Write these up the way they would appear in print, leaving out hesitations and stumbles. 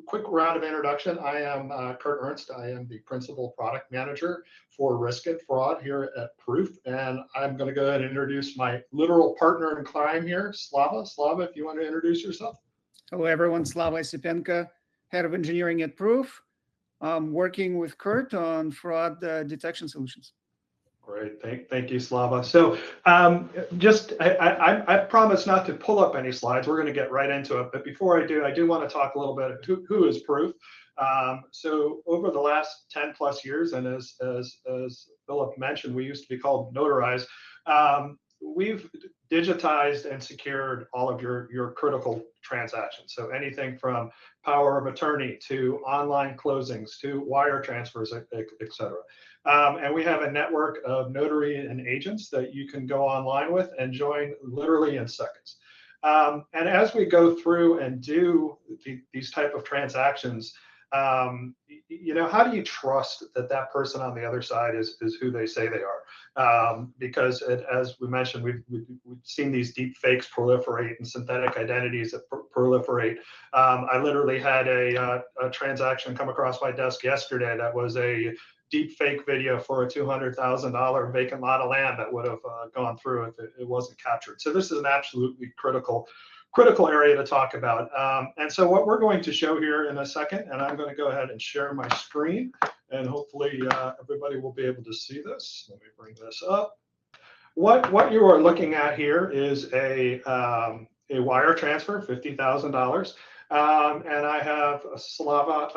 quick round of introduction. I am Kurt Ernst. I am the Principal Product Manager for Risk and Fraud here at Proof. And I'm going to go ahead and introduce my literal partner in crime here, Slava. Slava, if you want to introduce yourself. Hello, everyone. Slava Isipenko, Head of Engineering at Proof. I'm working with Kurt on fraud detection solutions. Great, thank you, Slava. So I promise not to pull up any slides. We're going to get right into it. But before I do want to talk a little bit of who is Proof. So over the last 10 plus years, and as Philip mentioned, we used to be called Notarize. We've digitized and secured all of your critical transactions. So anything from power of attorney to online closings to wire transfers, et cetera. And we have a network of notary and agents that you can go online with and join literally in seconds. And as we go through and do these type of transactions, how do you trust that that person on the other side is who they say they are? Because as we mentioned, we've seen these deep fakes proliferate and synthetic identities that proliferate. I literally had a transaction come across my desk yesterday that was a deep fake video for a $200,000 vacant lot of land that would have gone through if it wasn't captured. So this is an absolutely critical area to talk about. And so what we're going to show here in a second, and I'm going to go ahead and share my screen, and hopefully everybody will be able to see this. Let me bring this up. What you are looking at here is a wire transfer, $50,000. And I have Slava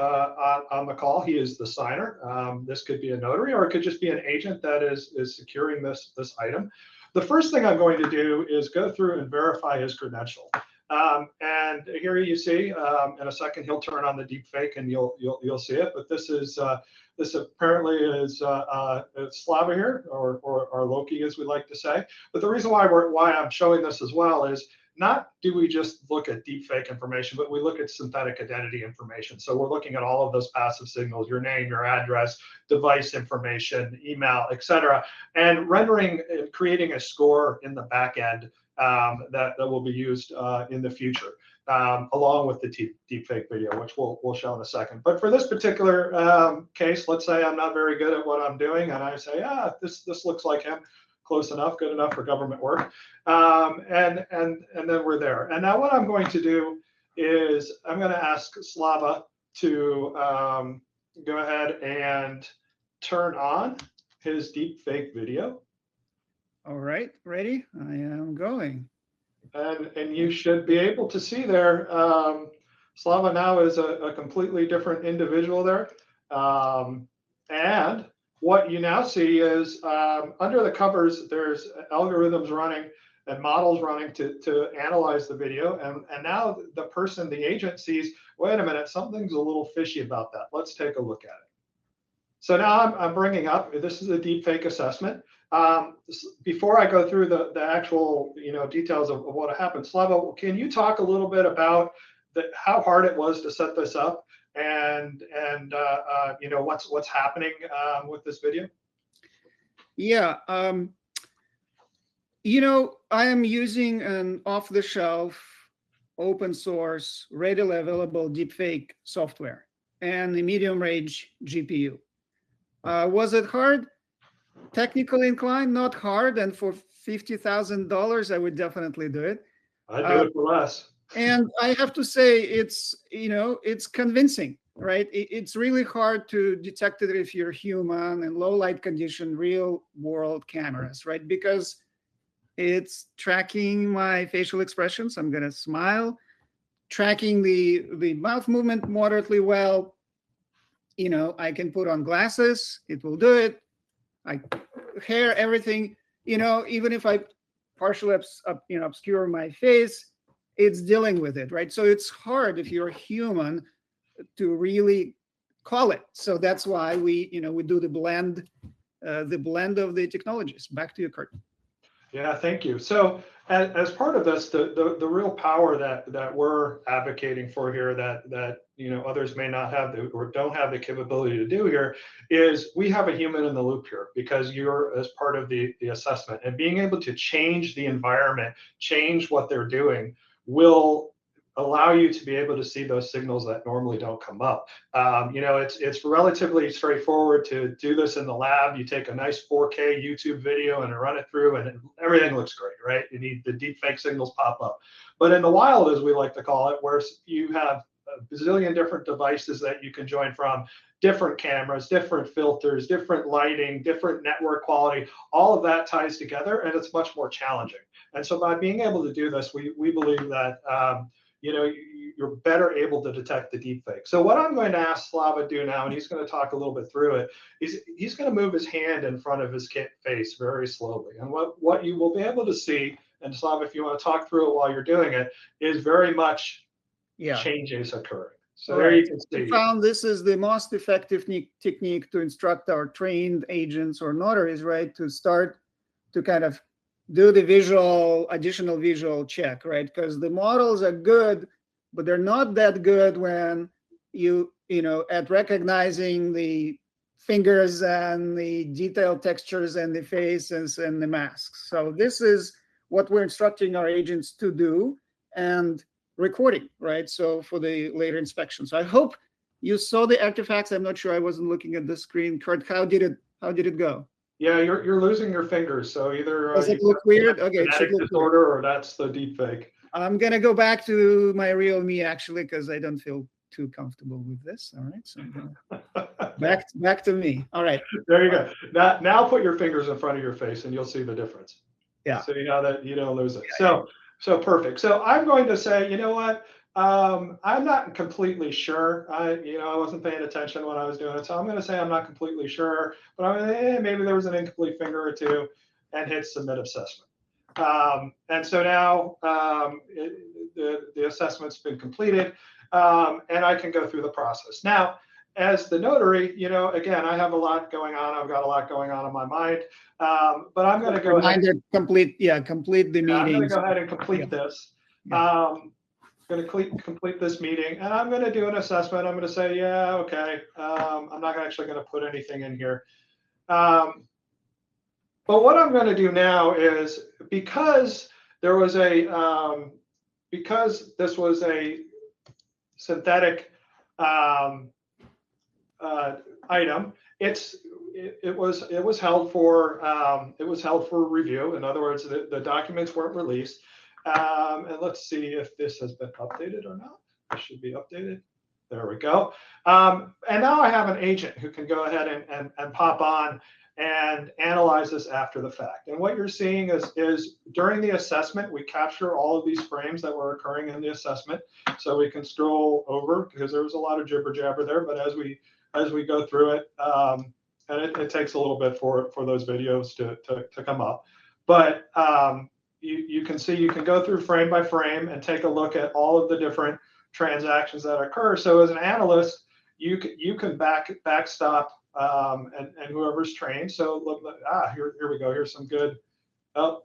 on the call. He is the signer. This could be a notary, or it could just be an agent that is securing this item. The first thing I'm going to do is go through and verify his credential. And here you see, in a second, he'll turn on the deep fake and you'll see it. But this is this apparently is Slava here, or Loki, as we like to say. But the reason why I'm showing this as well is not do we just look at deep fake information, but we look at synthetic identity information. So we're looking at all of those passive signals, your name, your address, device information, email, et cetera, and creating a score in the back end that will be used in the future, along with the deep fake video, which we'll show in a second. But for this particular case, let's say I'm not very good at what I'm doing, and I say, this looks like him. Close enough, good enough for government work, and then we're there. And now what I'm going to do is I'm going to ask Slava to go ahead and turn on his deep fake video. All right, ready? I am going. And you should be able to see there, Slava now is a completely different individual there, and what you now see is under the covers, there's algorithms running and models running to analyze the video. And now the person, the agent, sees, wait a minute, something's a little fishy about that. Let's take a look at it. So now I'm bringing up, this is a deepfake assessment. Before I go through the actual details of what happened, Slava, can you talk a little bit about how hard it was to set this up? And what's happening with this video? Yeah, I am using an off-the-shelf, open source, readily available deepfake software and a medium range GPU. Was it hard? Technically inclined, not hard. And for $50,000, I would definitely do it. I'd do it for less. And I have to say, it's convincing, right? It's really hard to detect it if you're human in low light condition, real world cameras, right? Because it's tracking my facial expressions. I'm going to smile, tracking the mouth movement moderately well. I can put on glasses. It will do it. Hair, everything, even if I partially obscure my face, it's dealing with it, right? So it's hard if you're human to really call it. So that's why we do the blend of the technologies. Back to you, Kurt. Yeah, thank you. So as part of this, the real power that we're advocating for here that others may not have or don't have the capability to do here is we have a human in the loop here, because you're as part of the assessment, and being able to change the environment, change what they're doing will allow you to be able to see those signals that normally don't come up. It's relatively straightforward to do this in the lab. You take a nice 4K YouTube video and run it through, and everything looks great, right? You need the deepfake signals pop up. But in the wild, as we like to call it, where you have a bazillion different devices that you can join from, different cameras, different filters, different lighting, different network quality, all of that ties together, and it's much more challenging. And so by being able to do this, we believe that you're better able to detect the deepfake. So what I'm going to ask Slava do now, and he's going to talk a little bit through it, he's going to move his hand in front of his face very slowly. And what you will be able to see, and Slava, if you want to talk through it while you're doing it, is very much changes occurring. So there you can see. We found this is the most effective technique to instruct our trained agents or notaries, right, to start to kind of do the additional visual check, right? Because the models are good, but they're not that good when at recognizing the fingers and the detailed textures and the faces and the masks. So this is what we're instructing our agents to do, and recording, right? So for the later inspection. So I hope you saw the artifacts. I'm not sure, I wasn't looking at the screen. Kurt, how did it go? Yeah, you're losing your fingers. So either does it look weird? Okay, it should look disorder weird. Or that's the deepfake. I'm gonna go back to my real me actually, because I don't feel too comfortable with this. All right, so I'm gonna back to me. All right. There you go. Now put your fingers in front of your face, and you'll see the difference. Yeah. So you know that you don't lose it. So perfect. So I'm going to say, you know what? I'm not completely sure. I wasn't paying attention when I was doing it, so I'm going to say I'm not completely sure. But I'm going to maybe there was an incomplete finger or two, and hit submit assessment. And so now the assessment's been completed, and I can go through the process. Now, as the notary, again, I have a lot going on. I've got a lot going on in my mind, but I'm going to go ahead. Complete the meeting. I'm going to go ahead and complete this. Going to complete this meeting, and I'm going to do an assessment. I'm going to say, yeah, okay. I'm not actually going to put anything in here. But what I'm going to do now is, because this was a synthetic item, it was held for review. In other words, the documents weren't released. And let's see if this has been updated or not. This should be updated. There we go. And now I have an agent who can go ahead and pop on and analyze this after the fact. And what you're seeing is during the assessment, we capture all of these frames that were occurring in the assessment. So we can scroll over, because there was a lot of jibber jabber there. But as we go through it, and it takes a little bit for those videos to come up. But you can see, you can go through frame by frame and take a look at all of the different transactions that occur. So as an analyst, you can backstop and whoever's trained. So here we go. Here's some good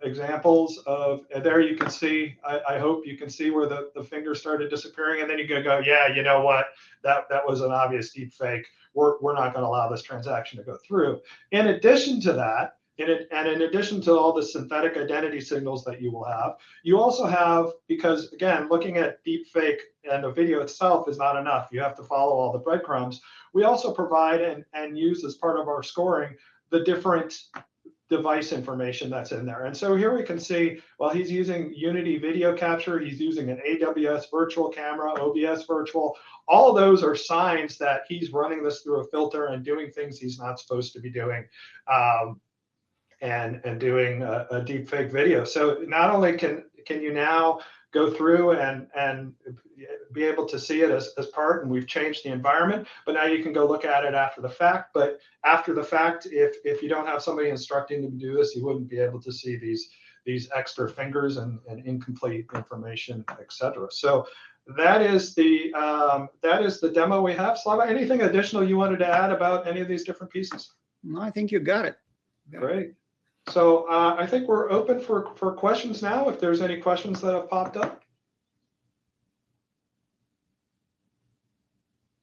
examples of. There you can see. I hope you can see where the finger started disappearing, and then you can go, yeah, you know what? That was an obvious deep fake. We're not going to allow this transaction to go through. In addition to that. And in addition to all the synthetic identity signals that you will have, you also have, because again, looking at deepfake and a video itself is not enough. You have to follow all the breadcrumbs. We also provide and use as part of our scoring the different device information that's in there. And so here we can see, well, he's using Unity video capture. He's using an AWS virtual camera, OBS virtual. All of those are signs that he's running this through a filter and doing things he's not supposed to be doing. And doing a deepfake video. So not only can you now go through and be able to see it as part, and we've changed the environment, but now you can go look at it after the fact. But after the fact, if you don't have somebody instructing them to do this, you wouldn't be able to see these extra fingers and incomplete information, etc. So that is the demo we have. Slava, anything additional you wanted to add about any of these different pieces? No, I think you got it. Great. So I think we're open for questions now, if there's any questions that have popped up.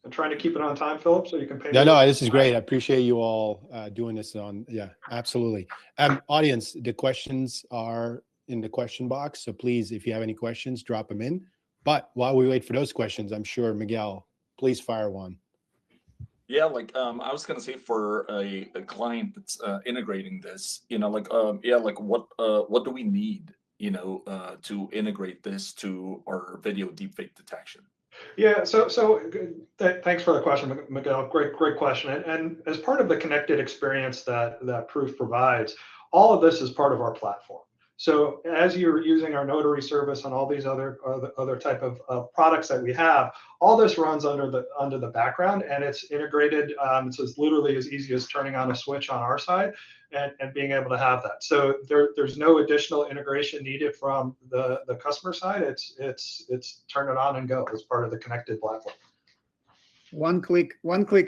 I'm trying to keep it on time, Philip, so you can pay. No, this is great. I appreciate you all doing this on. Yeah, absolutely. Audience, the questions are in the question box. So please, if you have any questions, drop them in. But while we wait for those questions, I'm sure Miguel, please fire one. Yeah, like I was gonna say for a client that's integrating this, yeah, like what do we need, to integrate this to our video deepfake detection? Yeah, thanks for the question, Miguel. Great question. And as part of the connected experience that Proof provides, all of this is part of our platform. So as you're using our notary service and all these other type of products that we have, all this runs under the background, and it's integrated. It's literally as easy as turning on a switch on our side and being able to have that. So there's no additional integration needed from the customer side. It's turn it on and go as part of the connected platform. One click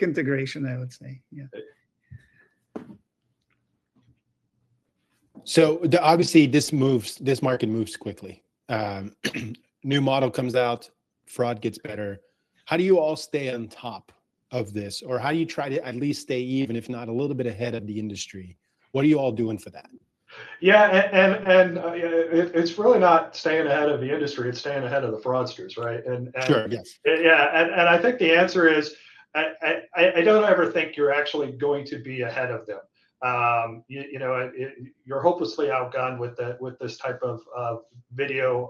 integration, I would say. Yeah. So obviously this market moves quickly. New model comes out, fraud gets better. How do you all stay on top of this? Or how do you try to at least stay even, if not a little bit ahead of the industry? What are you all doing for that? Yeah, and it's really not staying ahead of the industry, it's staying ahead of the fraudsters, right? And sure, yes. Yeah, and I think the answer is, I don't ever think you're actually going to be ahead of them. You're hopelessly outgunned with this type of video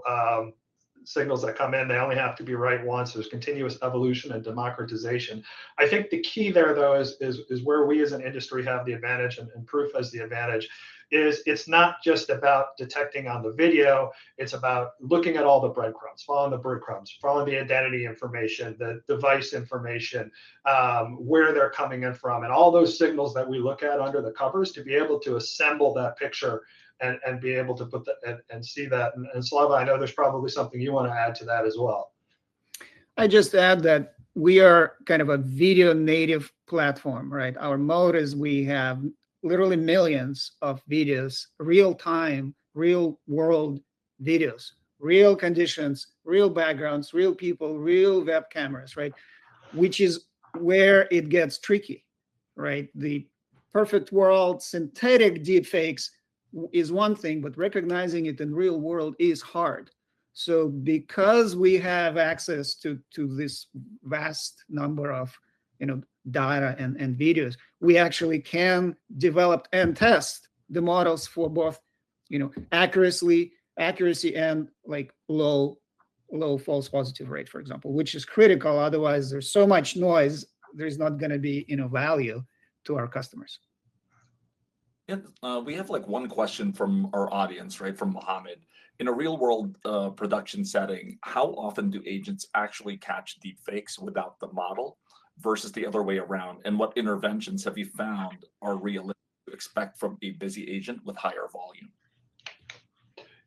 signals that come in. They only have to be right once. There's continuous evolution and democratization. I think the key there, though, is where we as an industry have the advantage, and Proof has the advantage, is it's not just about detecting on the video. It's about looking at all the breadcrumbs, following the identity information, the device information, where they're coming in from, and all those signals that we look at under the covers to be able to assemble that picture and be able to put that and see that. And Slava, I know there's probably something you want to add to that as well. I just add that we are kind of a video native platform, right? Our mode is we have literally millions of videos, real time, real world videos, real conditions, real backgrounds, real people, real web cameras, right? Which is where it gets tricky, right? The perfect world synthetic deepfakes is one thing, but recognizing it in real world is hard. So because we have access to this vast number of data and videos, we actually can develop and test the models for both accuracy and like low false positive rate, for example, which is critical. Otherwise there's so much noise, there's not going to be value to our customers. Yeah, we have like one question from our audience, right, from Mohammed. In a real world production setting, how often do agents actually catch deepfakes without the model versus the other way around? And what interventions have you found are realistic to expect from a busy agent with higher volume?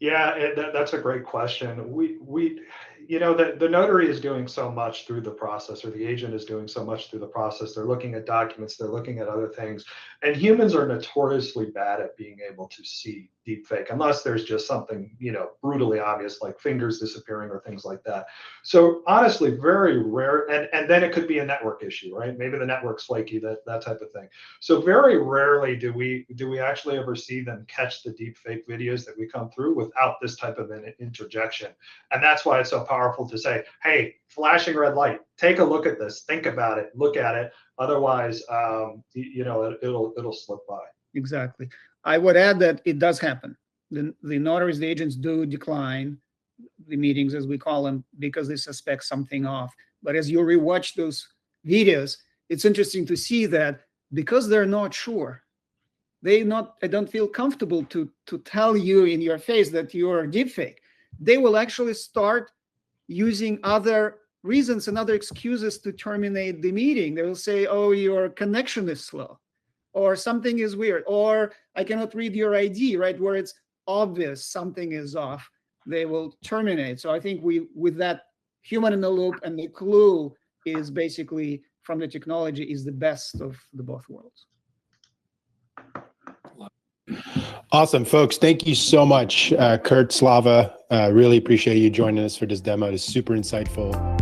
Yeah, that's a great question. The notary is doing so much through the process, or the agent is doing so much through the process. They're looking at documents, they're looking at other things, and humans are notoriously bad at being able to see deepfake, unless there's just something brutally obvious, like fingers disappearing or things like that. So honestly, very rare, and then it could be a network issue, right? Maybe the network's flaky, that type of thing. So very rarely do we actually ever see them catch the deepfake videos that we come through without this type of an interjection. And that's why it's so powerful to say, hey, flashing red light, take a look at this, think about it, look at it. Otherwise, it'll slip by. Exactly. I would add that it does happen. The notaries, the agents do decline the meetings, as we call them, because they suspect something off. But as you rewatch those videos, it's interesting to see that because they're not sure, I don't feel comfortable to tell you in your face that you're a deepfake. They will actually start using other reasons and other excuses to terminate the meeting. They will say, oh, your connection is slow, or something is weird, or I cannot read your ID, right? Where it's obvious something is off, they will terminate. So I think with that human in the loop, and the clue is basically from the technology, is the best of the both worlds. Awesome, folks. Thank you so much, Kurt, Slava. Really appreciate you joining us for this demo. It's super insightful.